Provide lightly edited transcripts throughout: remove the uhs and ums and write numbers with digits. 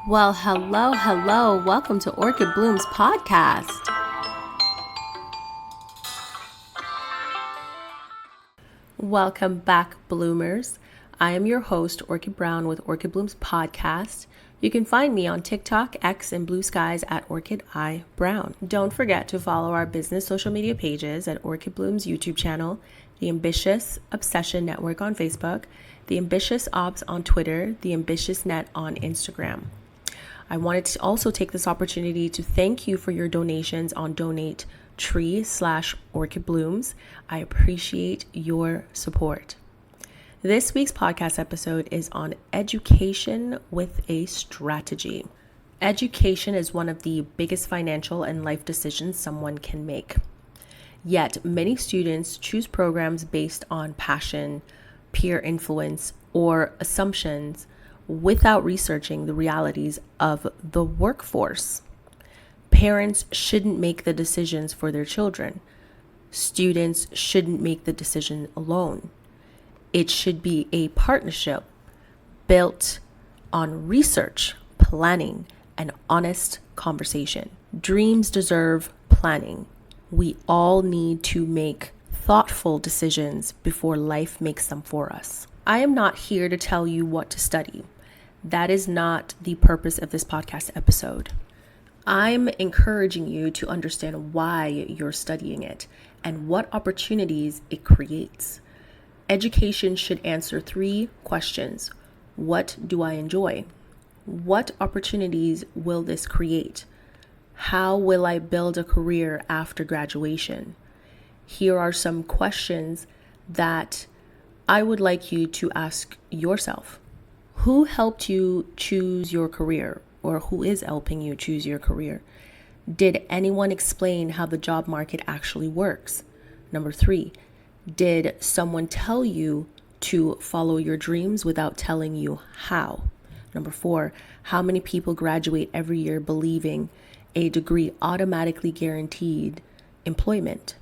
Well, hello. Welcome to Orchid Bloom's podcast. Welcome back, bloomers. I am your host, Orchid Brown with Orchid Bloom's podcast. You can find me on TikTok, X, and Blue Skies at Orchid I Brown. Don't forget to follow our business social media pages at Orchid Bloom's YouTube channel, the Ambitious Obsession Network on Facebook, the Ambitious Ops on Twitter, the Ambitious Net on Instagram. I wanted to also take this opportunity to thank you for your donations on Donatetree/Orchid Blooms. I appreciate your support. This week's podcast episode is on education with a strategy. Education is one of the biggest financial and life decisions someone can make. Yet many students choose programs based on passion, peer influence, or assumptions without researching the realities of the workforce. Parents shouldn't make the decisions for their children. Students shouldn't make the decision alone. It should be a partnership built on research, planning, and honest conversation. Dreams deserve planning. We all need to make thoughtful decisions before life makes them for us. I am not here to tell you what to study. That is not the purpose of this podcast episode. I'm encouraging you to understand why you're studying it and what opportunities it creates. Education should answer 3 questions. What do I enjoy? What opportunities will this create? How will I build a career after graduation? Here are some questions that I would like you to ask yourself. Who helped you choose your career, or who is helping you choose your career? Did anyone explain how the job market actually works? Number 3, did someone tell you to follow your dreams without telling you how? Number 4, how many people graduate every year believing a degree automatically guaranteed employment?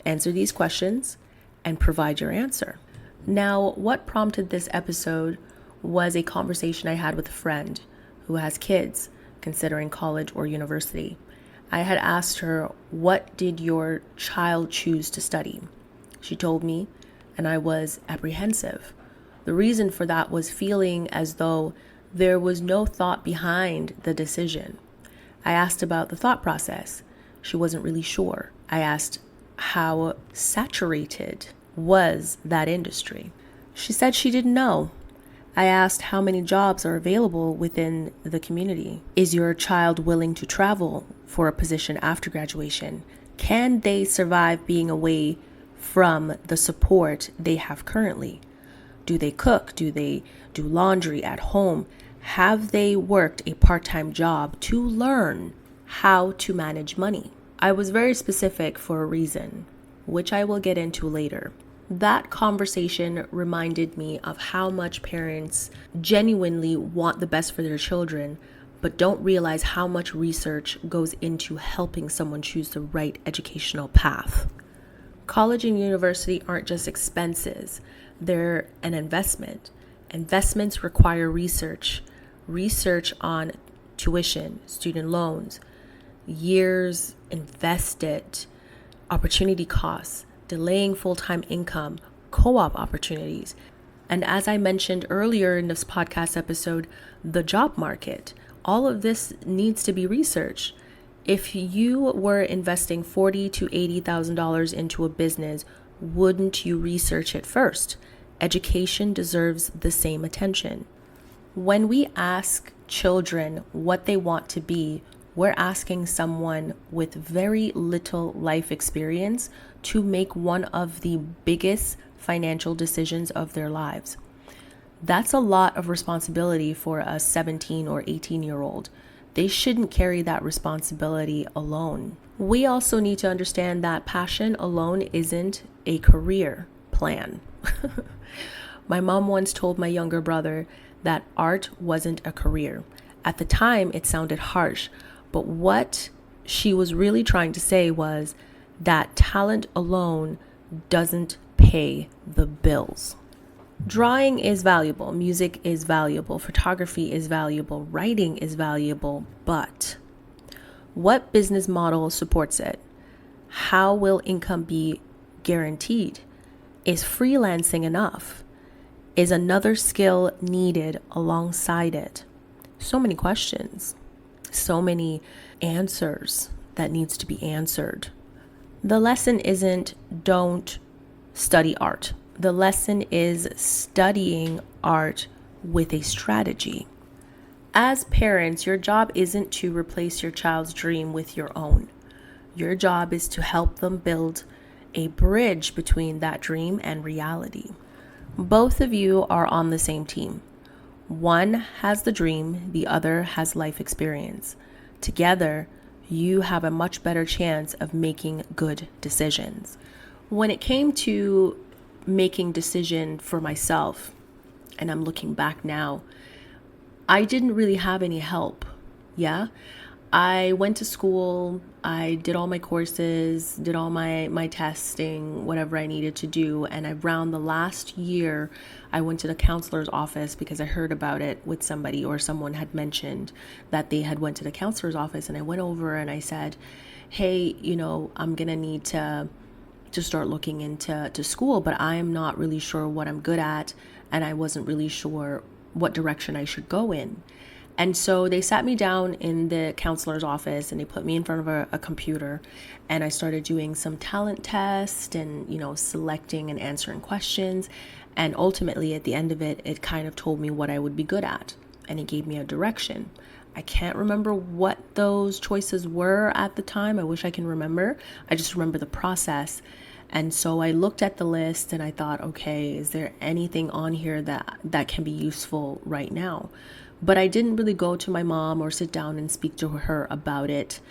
Answer these questions and provide your answer. Now, what prompted this episode was a conversation I had with a friend who has kids considering college or university. I had asked her, what did your child choose to study? She told me, and I was apprehensive. The reason for that was feeling as though there was no thought behind the decision. I asked about the thought process. She wasn't really sure. I asked how saturated was that industry. She said she didn't know. I asked how many jobs are available within the community. Is your child willing to travel for a position after graduation? Can they survive being away from the support they have currently? Do they cook? Do they do laundry at home? Have they worked a part-time job to learn how to manage money? I was very specific for a reason, which I will get into later. That conversation reminded me of how much parents genuinely want the best for their children, but don't realize how much research goes into helping someone choose the right educational path. College and university aren't just expenses, they're an investment. Investments require research on tuition, student loans, years invested, opportunity costs, delaying full-time income, co-op opportunities. And as I mentioned earlier in this podcast episode, the job market. All of this needs to be researched. If you were investing $40,000 to $80,000 into a business, wouldn't you research it first? Education deserves the same attention. When we ask children what they want to be, we're asking someone with very little life experience to make one of the biggest financial decisions of their lives. That's a lot of responsibility for a 17 or 18-year-old. They shouldn't carry that responsibility alone. We also need to understand that passion alone isn't a career plan. My mom once told my younger brother that art wasn't a career. At the time, it sounded harsh, but what she was really trying to say was that talent alone doesn't pay the bills. Drawing is valuable, music is valuable, photography is valuable, writing is valuable, but what business model supports it? How will income be guaranteed? Is freelancing enough? Is another skill needed alongside it? So many questions, so many answers that needs to be answered. The lesson isn't don't study art. The lesson is studying art with a strategy. As parents, your job isn't to replace your child's dream with your own. Your job is to help them build a bridge between that dream and reality. Both of you are on the same team. One has the dream, the other has life experience. Together, you have a much better chance of making good decisions. When it came to making decision for myself, and I'm looking back now, I didn't really have any help. Yeah. I went to school, I did all my courses, did all my testing, whatever I needed to do. And around the last year, I went to the counselor's office because I heard about it with somebody, or someone had mentioned that they had went to the counselor's office. And I went over and I said, hey, I'm going to need to start looking into school, but I'm not really sure what I'm good at. And I wasn't really sure what direction I should go in. And so they sat me down in the counselor's office and they put me in front of a computer, and I started doing some talent tests and, selecting and answering questions. And ultimately at the end of it, it kind of told me what I would be good at, and it gave me a direction. I can't remember what those choices were at the time. I wish I can remember. I just remember the process. And so I looked at the list and I thought, okay, is there anything on here that can be useful right now? But I didn't really go to my mom or sit down and speak to her about it.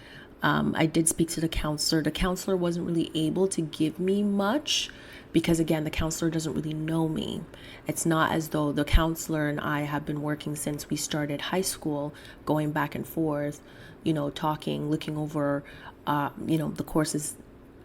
I did speak to the counselor. The counselor wasn't really able to give me much because, again, the counselor doesn't really know me. It's not as though the counselor and I have been working since we started high school, going back and forth, talking, looking over, the courses,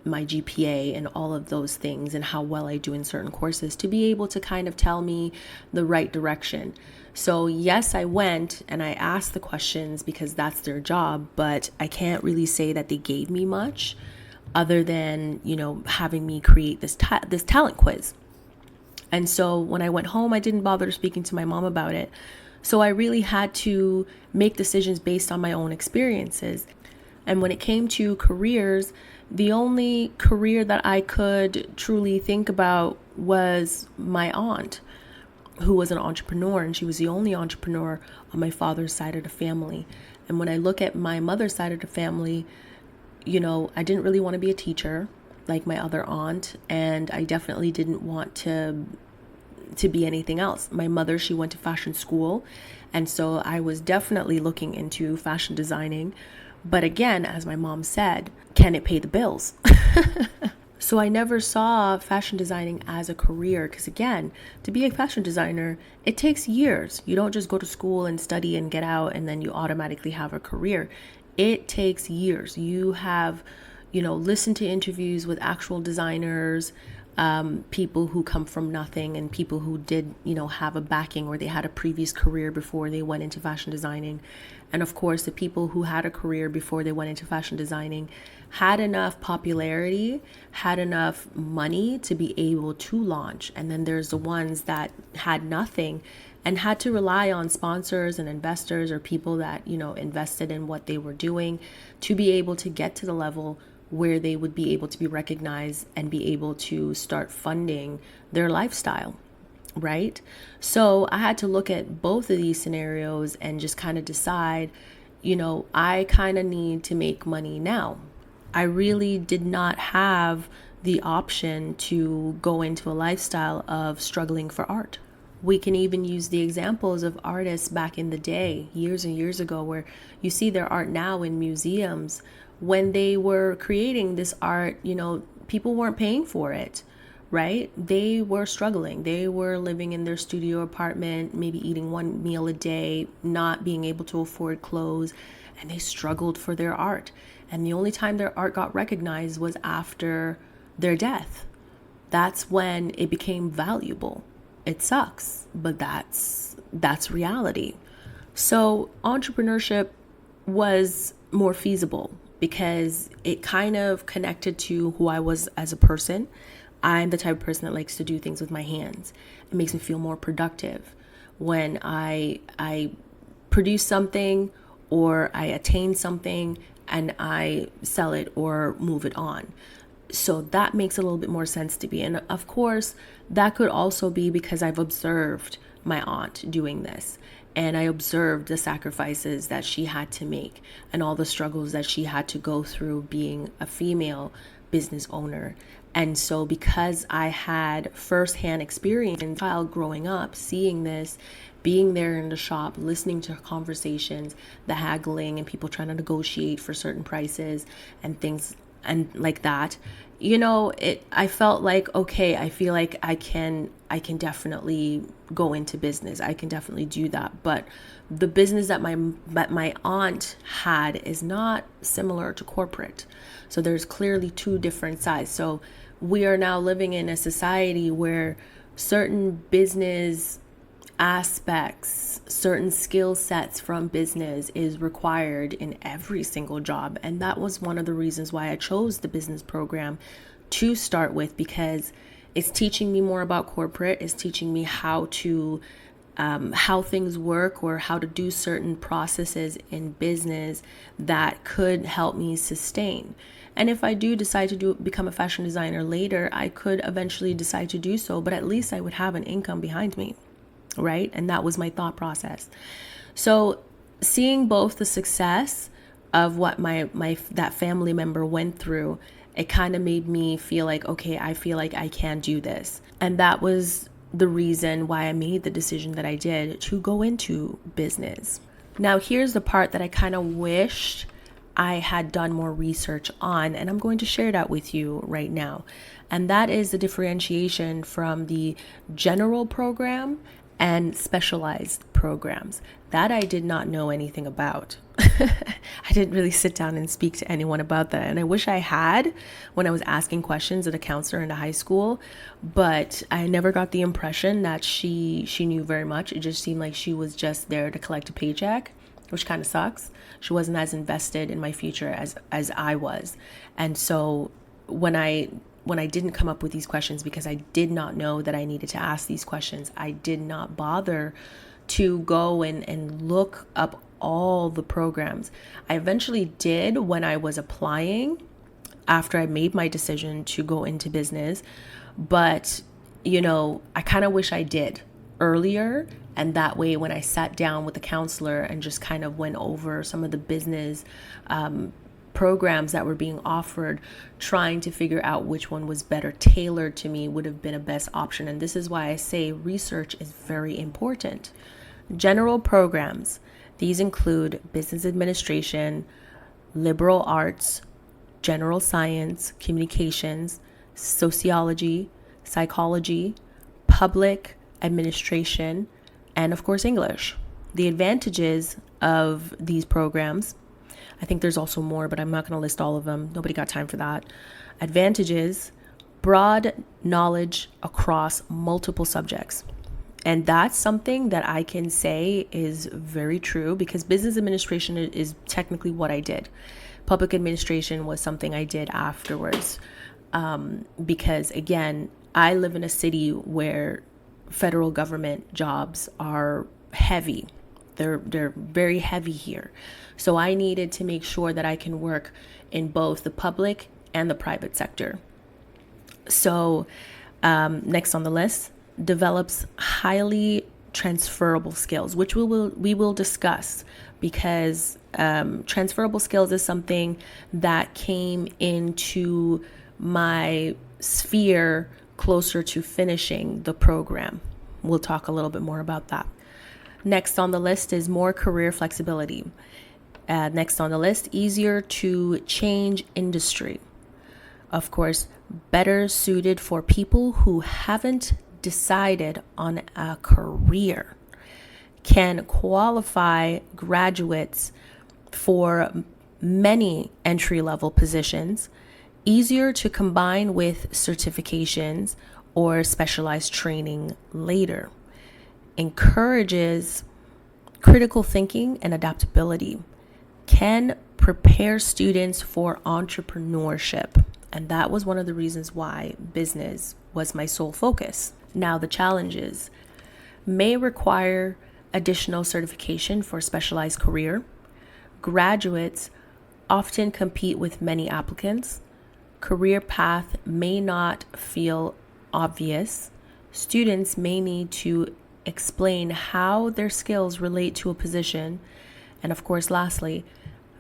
my GPA and all of those things, and how well I do in certain courses, to be able to kind of tell me the right direction. So yes, I went and I asked the questions because that's their job, but I can't really say that they gave me much other than, having me create this talent quiz. And so when I went home, I didn't bother speaking to my mom about it. So I really had to make decisions based on my own experiences. And when it came to careers, the only career that I could truly think about was my aunt, who was an entrepreneur, and she was the only entrepreneur on my father's side of the family. And when I look at my mother's side of the family, I didn't really want to be a teacher like my other aunt, and I definitely didn't want to be anything else. My mother, she went to fashion school, and so I was definitely looking into fashion designing. But again, as my mom said, can it pay the bills? So I never saw fashion designing as a career because, again, to be a fashion designer, it takes years. You don't just go to school and study and get out and then you automatically have a career. It takes years. You have, listened to interviews with actual designers, people who come from nothing, and people who did, have a backing, or they had a previous career before they went into fashion designing. And of course, the people who had a career before they went into fashion designing had enough popularity, had enough money to be able to launch. And then there's the ones that had nothing and had to rely on sponsors and investors, or people that, invested in what they were doing, to be able to get to the level where they would be able to be recognized and be able to start funding their lifestyle, right? So I had to look at both of these scenarios and just kind of decide, I kind of need to make money now. I really did not have the option to go into a lifestyle of struggling for art. We can even use the examples of artists back in the day, years and years ago, where you see their art now in museums. When they were creating this art, people weren't paying for it, right? They were struggling. They were living in their studio apartment, maybe eating one meal a day, not being able to afford clothes, and they struggled for their art. And the only time their art got recognized was after their death. That's when it became valuable. it sucks, but that's reality. So entrepreneurship was more feasible because it kind of connected to who I was as a person. I'm the type of person that likes to do things with my hands. It makes me feel more productive when I produce something or I attain something and I sell it or move it on. So that makes a little bit more sense to me. And of course, that could also be because I've observed my aunt doing this. And I observed the sacrifices that she had to make and all the struggles that she had to go through being a female business owner. And so because I had firsthand experience in child growing up, seeing this, being there in the shop, listening to conversations, the haggling and people trying to negotiate for certain prices and things and like that, I felt like, okay, I feel like I can definitely go into business. I can definitely do that. But the business that my aunt had is not similar to corporate. So there's clearly two different sides. So we are now living in a society where certain business aspects, certain skill sets from business is required in every single job. And that was one of the reasons why I chose the business program to start with, because it's teaching me more about corporate, it's teaching me how things work or how to do certain processes in business that could help me sustain. And if I do decide to become a fashion designer later, I could eventually decide to do so, but at least I would have an income behind me. Right? And that was my thought process. So seeing both the success of what that family member went through, it kind of made me feel like, okay, I feel like I can do this. And that was the reason why I made the decision that I did to go into business. Now, here's the part that I kind of wished I had done more research on, and I'm going to share that with you right now. And that is the differentiation from the general program and specialized programs that I did not know anything about. I didn't really sit down and speak to anyone about that. And I wish I had when I was asking questions at a counselor in the high school, but I never got the impression that she knew very much. It just seemed like she was just there to collect a paycheck, which kind of sucks. She wasn't as invested in my future as I was. And so when I didn't come up with these questions because I did not know that I needed to ask these questions, I did not bother to go and look up all the programs. I eventually did when I was applying after I made my decision to go into business. But, I kind of wish I did earlier. And that way, when I sat down with the counselor and just kind of went over some of the business programs that were being offered, trying to figure out which one was better tailored to me would have been a best option. And this is why I say research is very important. General programs, these include business administration, liberal arts, general science, communications, sociology, psychology, public administration, and of course English. The advantages of these programs, I think there's also more, but I'm not going to list all of them. Nobody got time for that. Advantages: broad knowledge across multiple subjects. And that's something that I can say is very true because business administration is technically what I did. Public administration was something I did afterwards. Because again, I live in a city where federal government jobs are heavy. They're very heavy here. So I needed to make sure that I can work in both the public and the private sector. So next on the list, develops highly transferable skills, which we will discuss because transferable skills is something that came into my sphere closer to finishing the program. We'll talk a little bit more about that. Next on the list is more career flexibility. Next on the list, easier to change industry. Of course, better suited for people who haven't decided on a career. Can qualify graduates for many entry-level positions. Easier to combine with certifications or specialized training later. Encourages critical thinking and adaptability. Can prepare students for entrepreneurship. And that was one of the reasons why business was my sole focus. Now, the challenges may require additional certification for a specialized career. Graduates often compete with many applicants. Career path may not feel obvious. Students may need to explain how their skills relate to a position. And of course, lastly,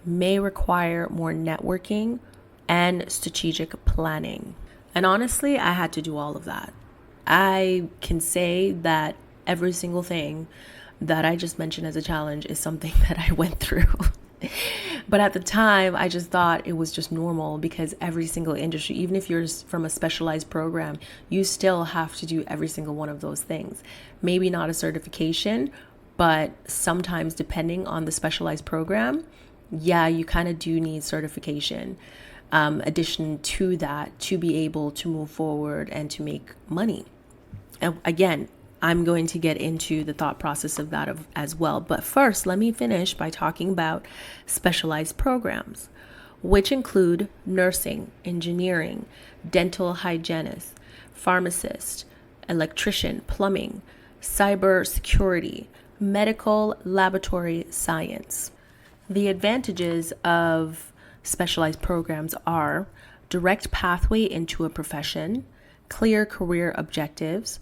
may require more networking and strategic planning. And honestly, I had to do all of that. I can say that every single thing that I just mentioned as a challenge is something that I went through. But at the time, I just thought it was just normal because every single industry, even if you're from a specialized program, you still have to do every single one of those things. Maybe not a certification, but sometimes depending on the specialized program, yeah, you kind of do need certification. Addition to that, to be able to move forward and to make money. And again, I'm going to get into the thought process of that as well. But first, let me finish by talking about specialized programs, which include nursing, engineering, dental hygienist, pharmacist, electrician, plumbing, cybersecurity, medical laboratory science. The advantages of specialized programs are direct pathway into a profession, clear career objectives.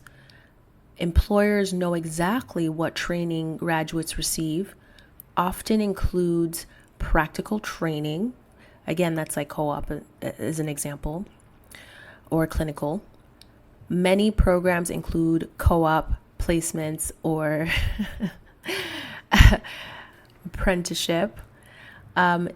Employers know exactly what training graduates receive, often includes practical training. Again, that's like co-op as an example, or clinical. Many programs include co-op placements or apprenticeship.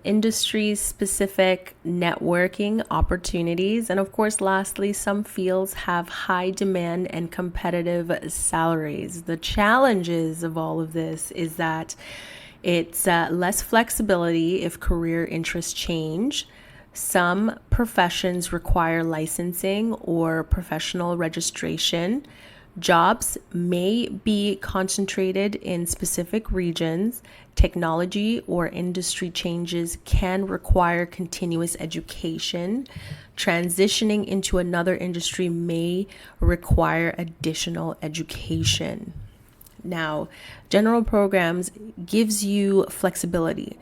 Industry-specific networking opportunities. And of course, lastly, some fields have high demand and competitive salaries. The challenges of all of this is that it's less flexibility if career interests change. Some professions require licensing or professional registration. Jobs may be concentrated in specific regions. Technology or industry changes can require continuous education. Transitioning into another industry may require additional education. Now, general programs gives you flexibility.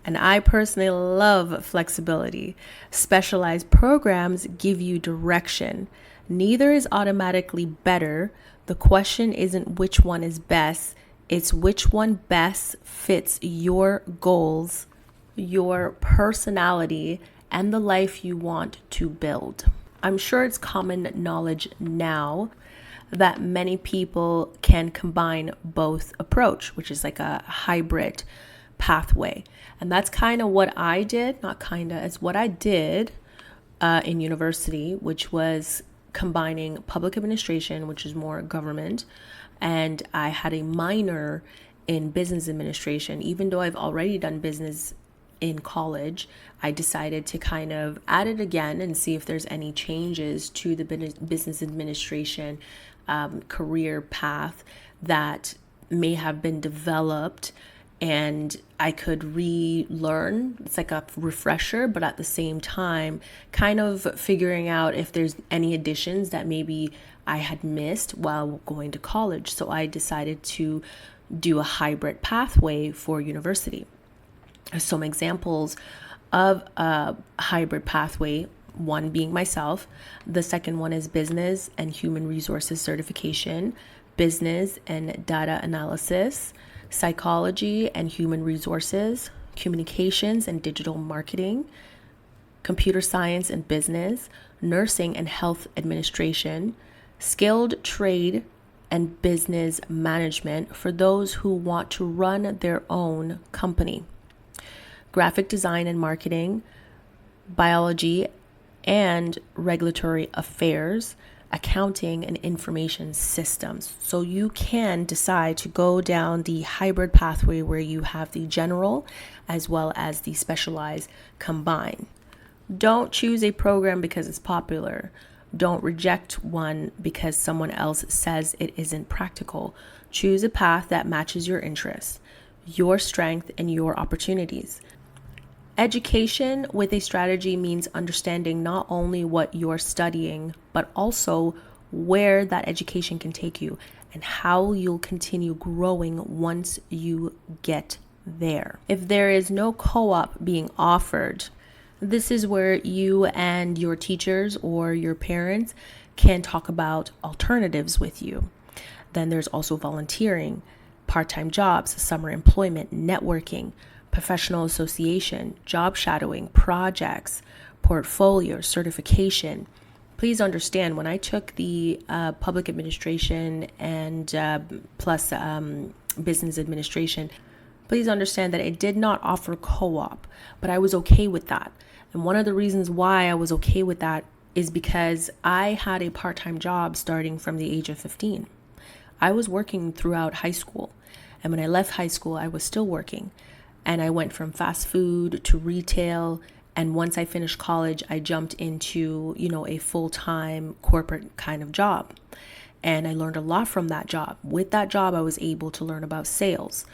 And I personally love flexibility. Specialized programs give you direction. Neither is automatically better. The question isn't which one is best, it's which one best fits your goals, your personality, and the life you want to build. I'm sure it's common knowledge now that many people can combine both approach, which is like a hybrid pathway. And that's kind of what I did, it's what I did in university, which was combining public administration, which is more government, and I had a minor in business administration. Even though I've already done business in college, I decided to kind of add it again and see if there's any changes to the business administration career path that may have been developed and I could relearn. It's like a refresher, but at the same time, kind of figuring out if there's any additions that maybe I had missed while going to college. So I decided to do a hybrid pathway for university. Some examples of a hybrid pathway, one being myself. The second one is business and human resources certification, business and data analysis, psychology and human resources, communications and digital marketing, computer science and business, nursing and health administration, skilled trade and business management for those who want to run their own company, graphic design and marketing, biology and regulatory affairs, accounting and information systems. So you can decide to go down the hybrid pathway where you have the general as well as the specialized combined. Don't choose a program because it's popular. Don't reject one because someone else says it isn't practical. Choose a path that matches your interests, your strength, and your opportunities. Education with a strategy means understanding not only what you're studying, but also where that education can take you and how you'll continue growing once you get there. If there is no co-op being offered, this is where you and your teachers or your parents can talk about alternatives with you. Then there's also volunteering, part-time jobs, summer employment, networking, professional association, job shadowing, projects, portfolio, certification. Please understand, when I took the public administration and plus business administration, please understand that it did not offer co-op, but I was okay with that. And one of the reasons why I was okay with that is because I had a part-time job starting from the age of 15. I was working throughout high school. And when I left high school, I was still working. And I went from fast food to retail. And once I finished college, I jumped into, a full-time corporate kind of job. And I learned a lot from that job. With that job, I was able to learn about sales,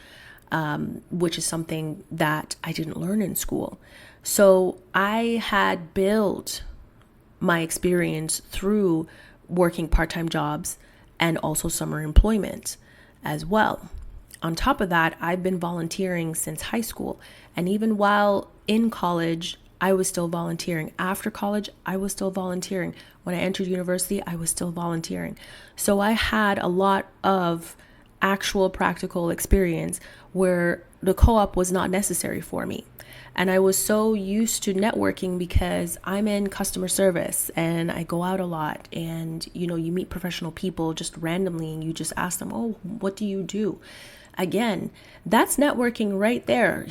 which is something that I didn't learn in school. So I had built my experience through working part-time jobs and also summer employment as well. On top of that, I've been volunteering since high school. And even while in college, I was still volunteering. After college, I was still volunteering. When I entered university, I was still volunteering. So I had a lot of actual practical experience where the co-op was not necessary for me. And I was so used to networking because I'm in customer service and I go out a lot, and you meet professional people just randomly and you just ask them, oh, what do you do? Again, that's networking right there.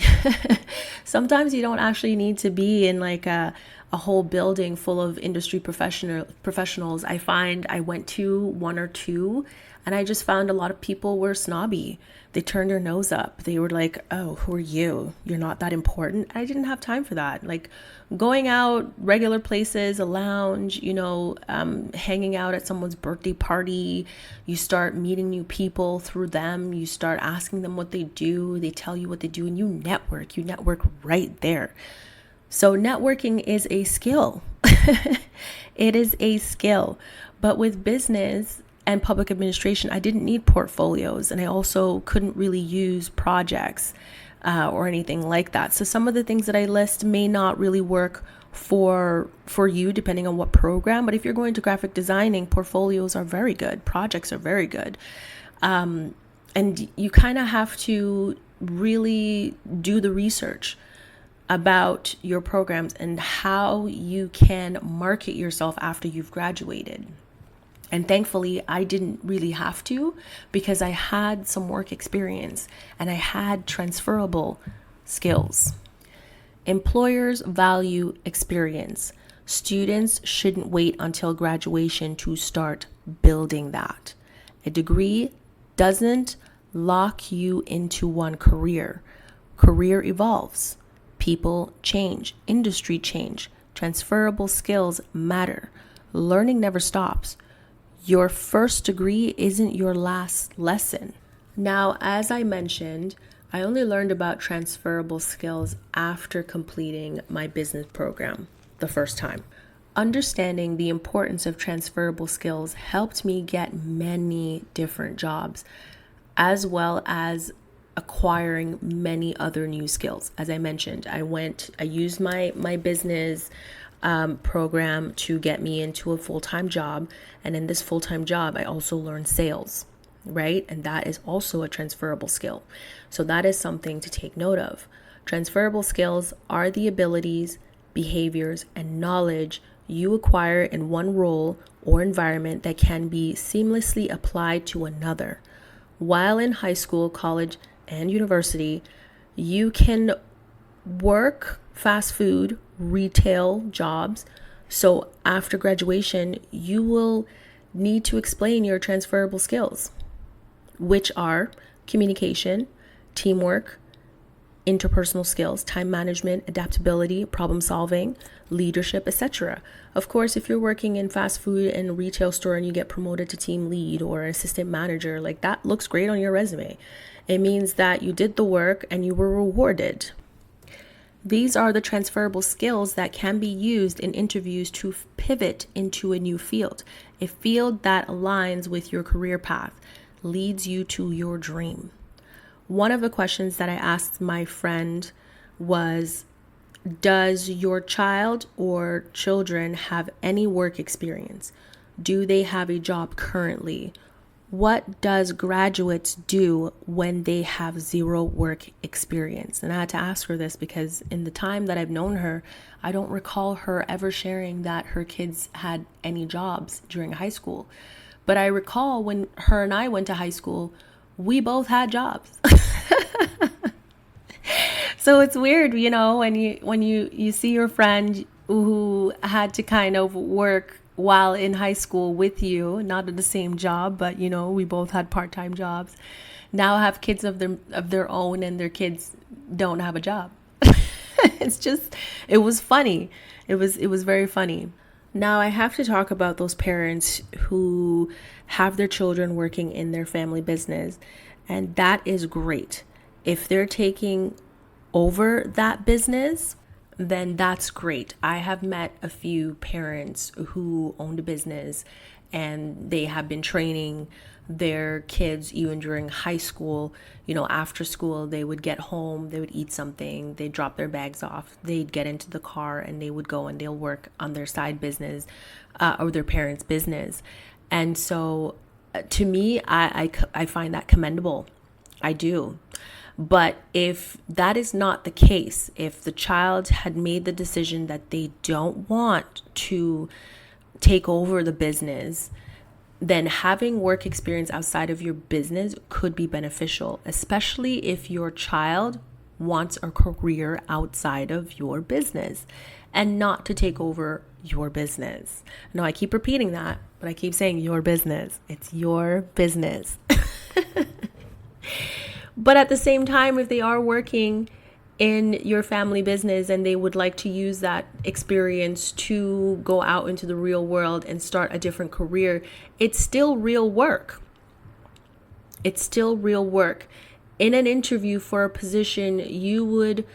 Sometimes you don't actually need to be in like a whole building full of industry professionals. I find I went to one or two and I just found a lot of people were snobby. They turned their nose up. They were like, oh, who are you? You're not that important. I didn't have time for that. Like going out, regular places, a lounge, hanging out at someone's birthday party. You start meeting new people through them. You start asking them what they do. They tell you what they do and you network. You network right there. So networking is a skill. It is a skill. But with business and public administration, I didn't need portfolios, and I also couldn't really use projects or anything like that. So some of the things that I list may not really work for you depending on what program, but if you're going to graphic designing, portfolios are very good, projects are very good. And you kind of have to really do the research about your programs and how you can market yourself after you've graduated. And thankfully, I didn't really have to because I had some work experience and I had transferable skills. Employers value experience. Students shouldn't wait until graduation to start building that. A degree doesn't lock you into one career. Career evolves. People change. Industry change. Transferable skills matter. Learning never stops. Your first degree isn't your last lesson. Now, as I mentioned, I only learned about transferable skills after completing my business program the first time. Understanding the importance of transferable skills helped me get many different jobs, as well as acquiring many other new skills. As I mentioned, I used my business program to get me into a full-time job. And in this full-time job, I also learned sales, right? And that is also a transferable skill. So that is something to take note of. Transferable skills are the abilities, behaviors, and knowledge you acquire in one role or environment that can be seamlessly applied to another. While in high school, college, and university, you can work fast food, retail jobs. So after graduation, you will need to explain your transferable skills, which are communication, teamwork, interpersonal skills, time management, adaptability, problem solving, leadership, etc. Of course, if you're working in fast food and retail store and you get promoted to team lead or assistant manager, like that looks great on your resume. It means that you did the work and you were rewarded. These are the transferable skills that can be used in interviews to pivot into a new field, a field that aligns with your career path, leads you to your dream. One of the questions that I asked my friend was, does your child or children have any work experience? Do they have a job currently? What does graduates do when they have zero work experience? And I had to ask her this because in the time that I've known her, I don't recall her ever sharing that her kids had any jobs during high school. But I recall when her and I went to high school, we both had jobs. So it's weird, when you see your friend who had to kind of work while in high school with you, not at the same job, but we both had part-time jobs, now have kids of their own, and their kids don't have a job. It was funny. It was very funny. Now I have to talk about those parents who have their children working in their family business, and that is great. If they're taking over that business, then that's great. I have met a few parents who owned a business and they have been training their kids even during high school. After school, they would get home, they would eat something, they'd drop their bags off, they'd get into the car and they would go and they'll work on their side business or their parents' business. And so to me, I find that commendable. I do. But if that is not the case, if the child had made the decision that they don't want to take over the business, then having work experience outside of your business could be beneficial, especially if your child wants a career outside of your business and not to take over your business. No, I keep repeating that, but I keep saying your business. It's your business. But at the same time, if they are working in your family business and they would like to use that experience to go out into the real world and start a different career, it's still real work. It's still real work. In an interview for a position, you would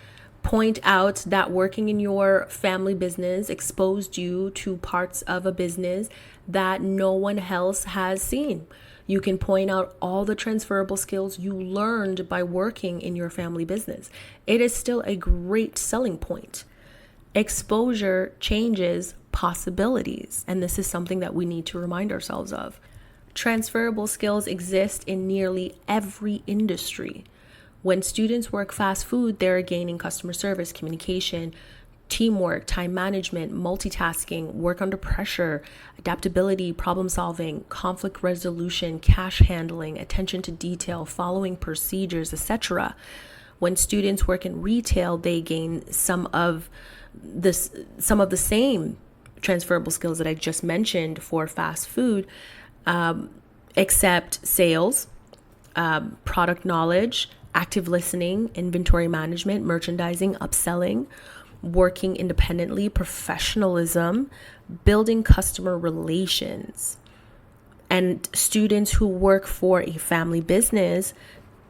point out that working in your family business exposed you to parts of a business that no one else has seen. You can point out all the transferable skills you learned by working in your family business. It is still a great selling point. Exposure changes possibilities, and this is something that we need to remind ourselves of. Transferable skills exist in nearly every industry. When students work fast food, they're gaining customer service, communication, teamwork, time management, multitasking, work under pressure, adaptability, problem solving, conflict resolution, cash handling, attention to detail, following procedures, etc. When students work in retail, they gain some of the same transferable skills that I just mentioned for fast food, except sales, product knowledge, active listening, inventory management, merchandising, upselling, working independently, professionalism, building customer relations. And students who work for a family business,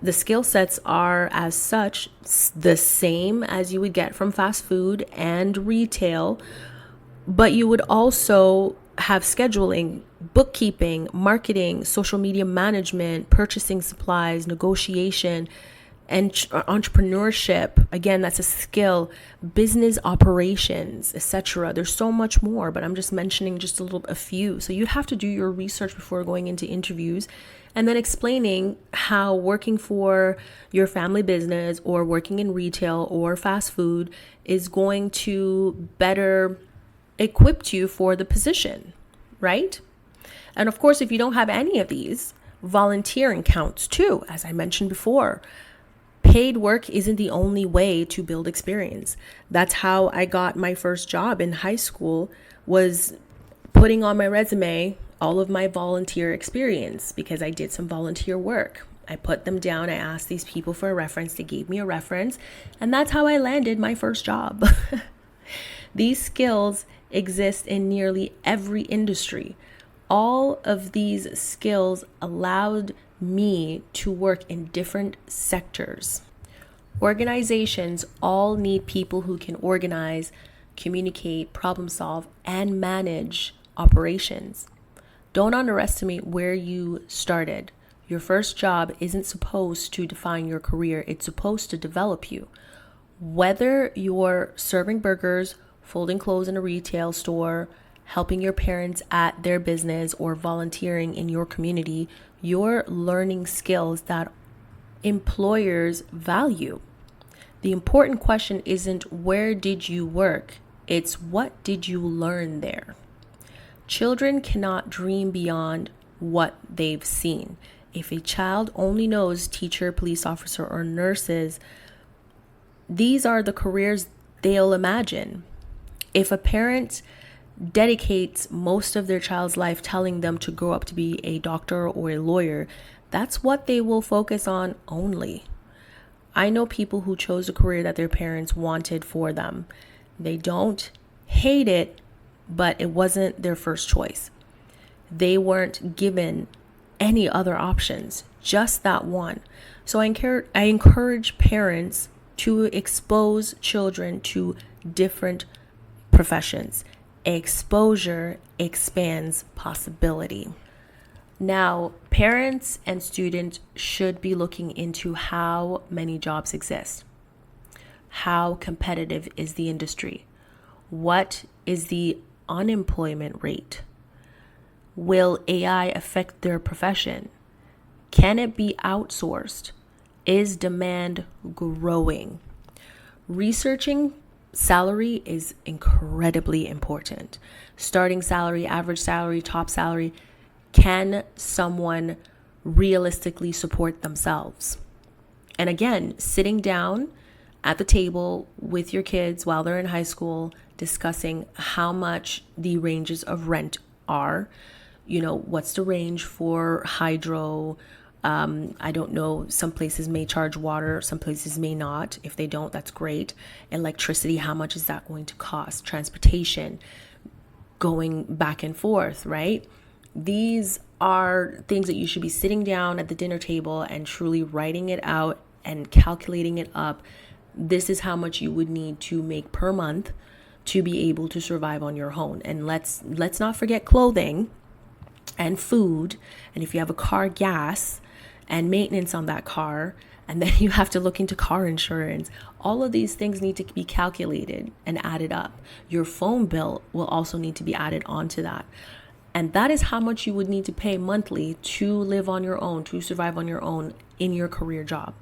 the skill sets are as such the same as you would get from fast food and retail, but you would also have scheduling, bookkeeping, marketing, social media management, purchasing supplies, negotiation, and entrepreneurship. Again, that's a skill, business operations, etc. There's so much more, but I'm just mentioning just a few. So you have to do your research before going into interviews and then explaining how working for your family business or working in retail or fast food is going to better equip you for the position, right? And of course, if you don't have any of these, volunteering counts too, as I mentioned before. Paid work isn't the only way to build experience. That's how I got my first job in high school, was putting on my resume all of my volunteer experience because I did some volunteer work. I put them down. I asked these people for a reference. They gave me a reference. And that's how I landed my first job. These skills exist in nearly every industry. All of these skills allowed me to work in different sectors. Organizations all need people who can organize, communicate, problem solve, and manage operations. Don't underestimate where you started. Your first job isn't supposed to define your career. It's supposed to develop you. Whether you're serving burgers, folding clothes in a retail store, helping your parents at their business, or volunteering in your community, you're learning skills that employers value. The important question isn't where did you work? It's what did you learn there? Children cannot dream beyond what they've seen. If a child only knows teacher, police officer, or nurses, these are the careers they'll imagine. If a parent dedicates most of their child's life telling them to grow up to be a doctor or a lawyer, that's what they will focus on only. I know people who chose a career that their parents wanted for them. They don't hate it, but it wasn't their first choice. They weren't given any other options, just that one. So I encourage parents to expose children to different professions. Exposure expands possibility. Now, parents and students should be looking into how many jobs exist. How competitive is the industry? What is the unemployment rate? Will AI affect their profession? Can it be outsourced? Is demand growing? Researching salary is incredibly important. Starting salary, average salary, top salary. Can someone realistically support themselves? And again, sitting down at the table with your kids while they're in high school, discussing how much the ranges of rent are. You know, what's the range for hydro? I don't know. Some places may charge water. Some places may not. If they don't, that's great. Electricity, how much is that going to cost? Transportation, going back and forth, right? These are things that you should be sitting down at the dinner table and truly writing it out and calculating it up. This is how much you would need to make per month to be able to survive on your own. And let's not forget clothing and food. And if you have a car, gas and maintenance on that car, and then you have to look into car insurance. All of these things need to be calculated and added up. Your phone bill will also need to be added onto that. And that is how much you would need to pay monthly to live on your own, to survive on your own in your career job.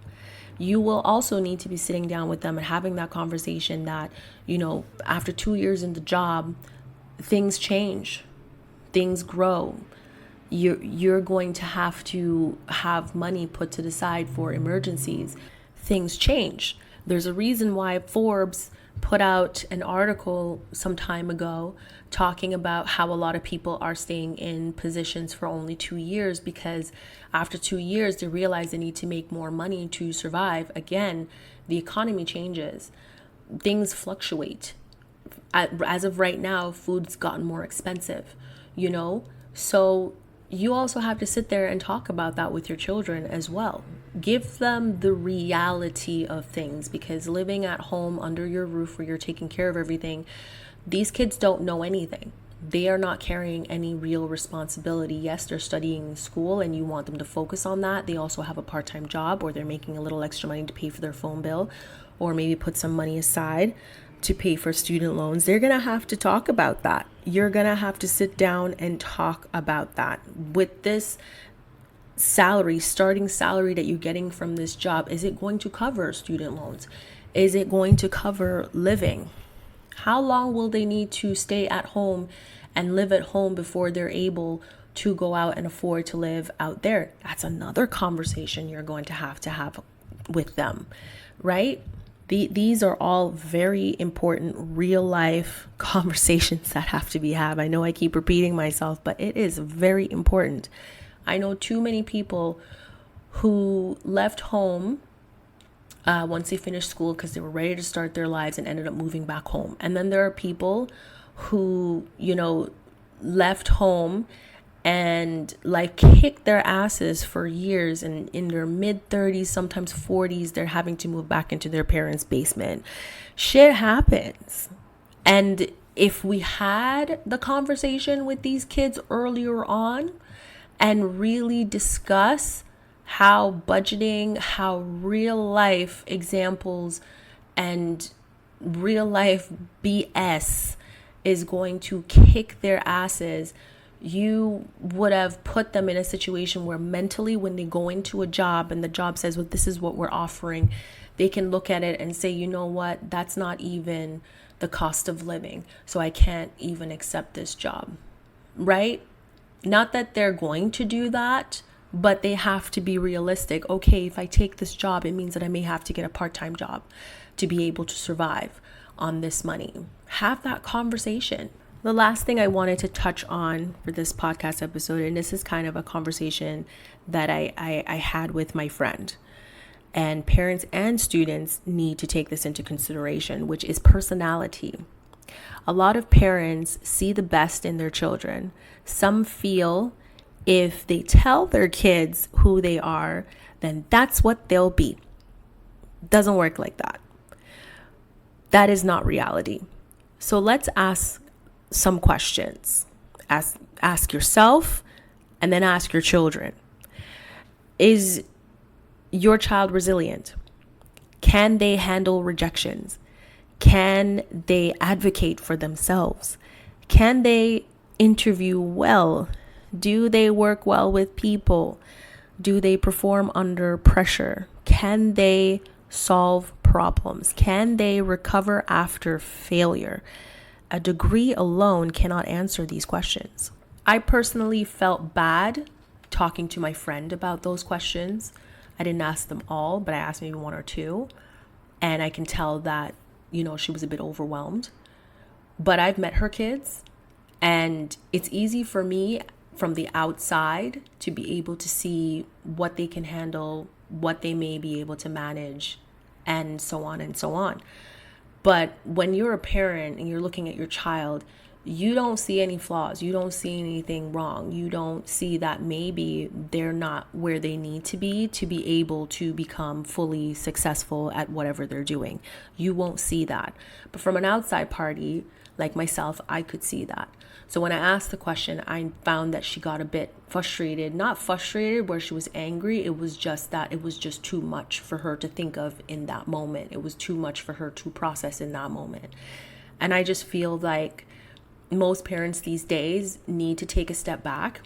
You will also need to be sitting down with them and having that conversation that, you know, after 2 years in the job, things change, things grow. You're going to have money put to the side for emergencies. Things change. There's a reason why Forbes put out an article some time ago talking about how a lot of people are staying in positions for only 2 years, because after 2 years they realize they need to make more money to survive. Again, the economy changes. Things fluctuate. As of right now, food's gotten more expensive, you know? So you also have to sit there and talk about that with your children as well. Give them the reality of things, because living at home under your roof where you're taking care of everything, these kids don't know anything. They are not carrying any real responsibility. Yes, they're studying in school and you want them to focus on that. They also have a part-time job, or they're making a little extra money to pay for their phone bill, or maybe put some money aside to pay for student loans. They're going to have to talk about that. You're going to have to sit down and talk about that. With this salary, starting salary that you're getting from this job, is it going to cover student loans? Is it going to cover living? How long will they need to stay at home and live at home before they're able to go out and afford to live out there? That's another conversation you're going to have with them, right? These are all very important real life conversations that have to be had. I know I keep repeating myself, but it is very important. I know too many people who left home once they finished school because they were ready to start their lives and ended up moving back home. And then there are people who, left home and like kicked their asses for years, and in their mid 30s, sometimes 40s, they're having to move back into their parents' basement. Shit happens. And if we had the conversation with these kids earlier on and really discuss how budgeting, how real life examples and real life BS is going to kick their asses, you would have put them in a situation where mentally, when they go into a job and the job says, well, this is what we're offering, they can look at it and say, you know what, that's not even the cost of living, so I can't even accept this job, right? Not that they're going to do that, but they have to be realistic. Okay, if I take this job, it means that I may have to get a part-time job to be able to survive on this money. Have that conversation. The last thing I wanted to touch on for this podcast episode, and this is kind of a conversation that I had with my friend, and parents and students need to take this into consideration, which is personality. A lot of parents see the best in their children. Some feel if they tell their kids who they are, then that's what they'll be. Doesn't work like that. That is not reality. So let's ask some questions. Ask yourself and then ask your children. Is your child resilient? Can they handle rejections? Can they advocate for themselves? Can they interview well? Do they work well with people? Do they perform under pressure? Can they solve problems? Can they recover after failure? A degree alone cannot answer these questions. I personally felt bad talking to my friend about those questions. I didn't ask them all, but I asked maybe one or two. And I can tell that, she was a bit overwhelmed. But I've met her kids, and it's easy for me from the outside to be able to see what they can handle, what they may be able to manage, and so on and so on. But when you're a parent and you're looking at your child, you don't see any flaws. You don't see anything wrong. You don't see that maybe they're not where they need to be able to become fully successful at whatever they're doing. You won't see that. But from an outside party, like myself, I could see that. So when I asked the question, I found that she got a bit frustrated. Not frustrated where she was angry. It was just that it was just too much for her to think of in that moment. It was too much for her to process in that moment. And I just feel like most parents these days need to take a step back,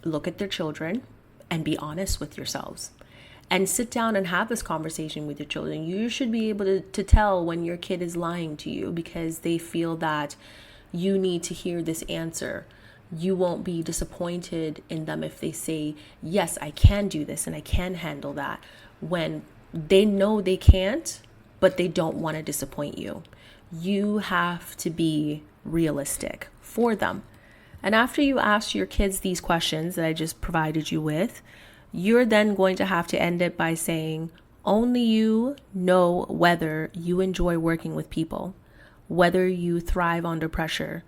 look at their children, and be honest with yourselves. And sit down and have this conversation with your children. You should be able to tell when your kid is lying to you because they feel that you need to hear this answer. You won't be disappointed in them if they say, yes, I can do this and I can handle that, when they know they can't, but they don't want to disappoint you. You have to be realistic for them. And after you ask your kids these questions that I just provided you with, you're then going to have to end it by saying, only you know whether you enjoy working with people, whether you thrive under pressure,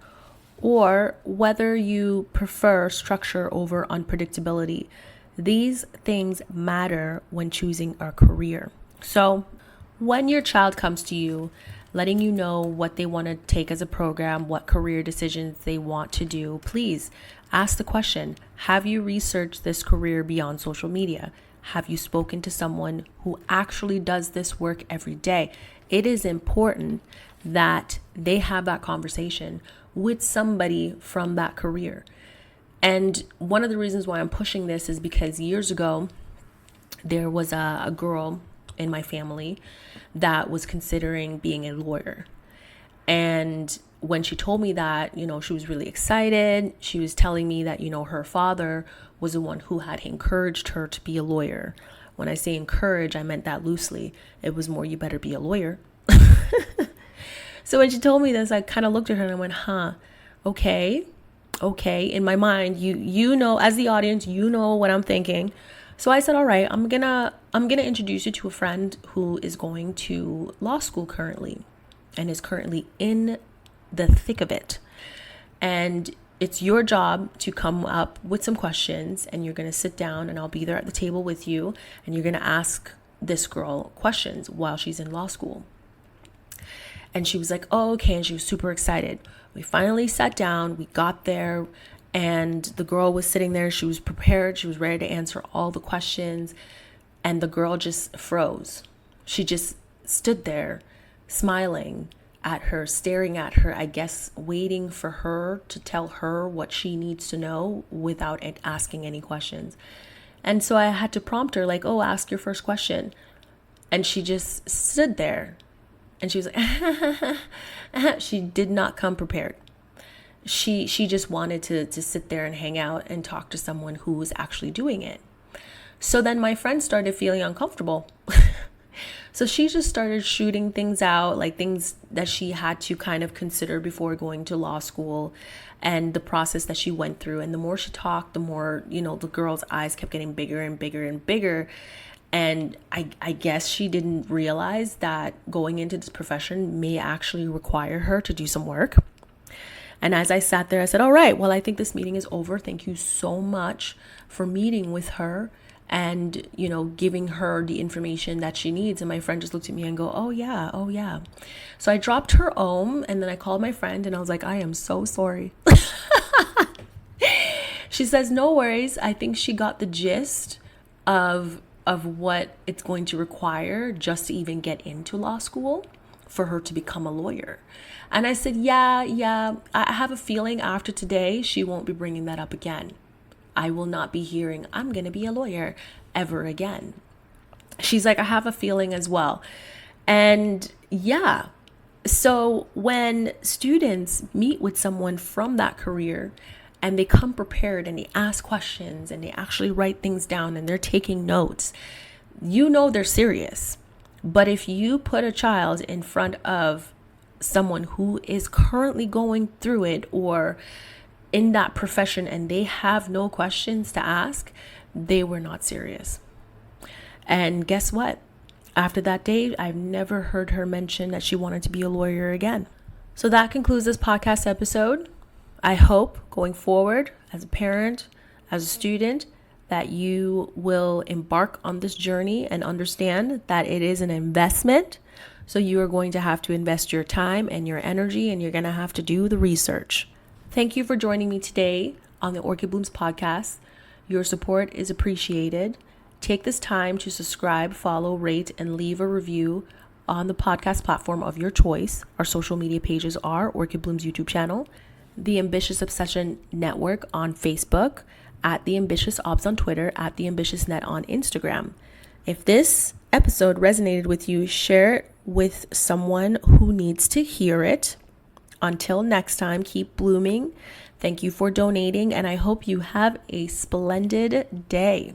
or whether you prefer structure over unpredictability. These things matter when choosing a career. So when your child comes to you, letting you know what they want to take as a program, what career decisions they want to do, please ask the question, have you researched this career beyond social media? Have you spoken to someone who actually does this work every day? It is important that they have that conversation with somebody from that career. And one of the reasons why I'm pushing this is because years ago, there was a girl in my family that was considering being a lawyer. And when she told me that, she was really excited. She was telling me that, her father was the one who had encouraged her to be a lawyer. When I say encourage, I meant that loosely. It was more, you better be a lawyer. So when she told me this, I kind of looked at her and I went, okay. In my mind, you know, as the audience, you know what I'm thinking. So I said, all right, I'm gonna introduce you to a friend who is going to law school currently and is currently in the thick of it. And it's your job to come up with some questions, and you're going to sit down and I'll be there at the table with you, and you're going to ask this girl questions while she's in law school. And she was like, oh, okay. And she was super excited. We finally sat down, we got there, and the girl was sitting there. She was prepared. She was ready to answer all the questions. And the girl just froze. She just stood there smiling at her, staring at her, I guess, waiting for her to tell her what she needs to know without asking any questions. And so I had to prompt her, like, oh, ask your first question. And she just stood there and she was like, she did not come prepared. She just wanted to sit there and hang out and talk to someone who was actually doing it. So then my friend started feeling uncomfortable. So she just started shooting things out, like things that she had to kind of consider before going to law school and the process that she went through. And the more she talked, the more, the girl's eyes kept getting bigger and bigger and bigger. And I guess she didn't realize that going into this profession may actually require her to do some work. And as I sat there, I said, all right, well, I think this meeting is over. Thank you so much for meeting with her and, giving her the information that she needs. And my friend just looked at me and go, oh yeah. So I dropped her home, and then I called my friend and I was like, I am so sorry. She says, no worries. I think she got the gist of what it's going to require just to even get into law school for her to become a lawyer. And I said, yeah, I have a feeling after today, she won't be bringing that up again. I will not be hearing, I'm going to be a lawyer ever again. She's like, I have a feeling as well. And yeah, so when students meet with someone from that career and they come prepared and they ask questions and they actually write things down and they're taking notes, they're serious. But if you put a child in front of someone who is currently going through it or in that profession and they have no questions to ask, they were not serious. And guess what? After that day, I've never heard her mention that she wanted to be a lawyer again. So that concludes this podcast episode. I hope going forward as a parent, as a student, that you will embark on this journey and understand that it is an investment. So you are going to have to invest your time and your energy, and you're going to have to do the research. Thank you for joining me today on the Orchid Blooms podcast. Your support is appreciated. Take this time to subscribe, follow, rate, and leave a review on the podcast platform of your choice. Our social media pages are Orchid Blooms YouTube channel, The Ambitious Obsession Network on Facebook, at The Ambitious Obs on Twitter, at The Ambitious Net on Instagram. If this episode resonated with you, share it with someone who needs to hear it. Until next time, keep blooming. Thank you for donating, and I hope you have a splendid day.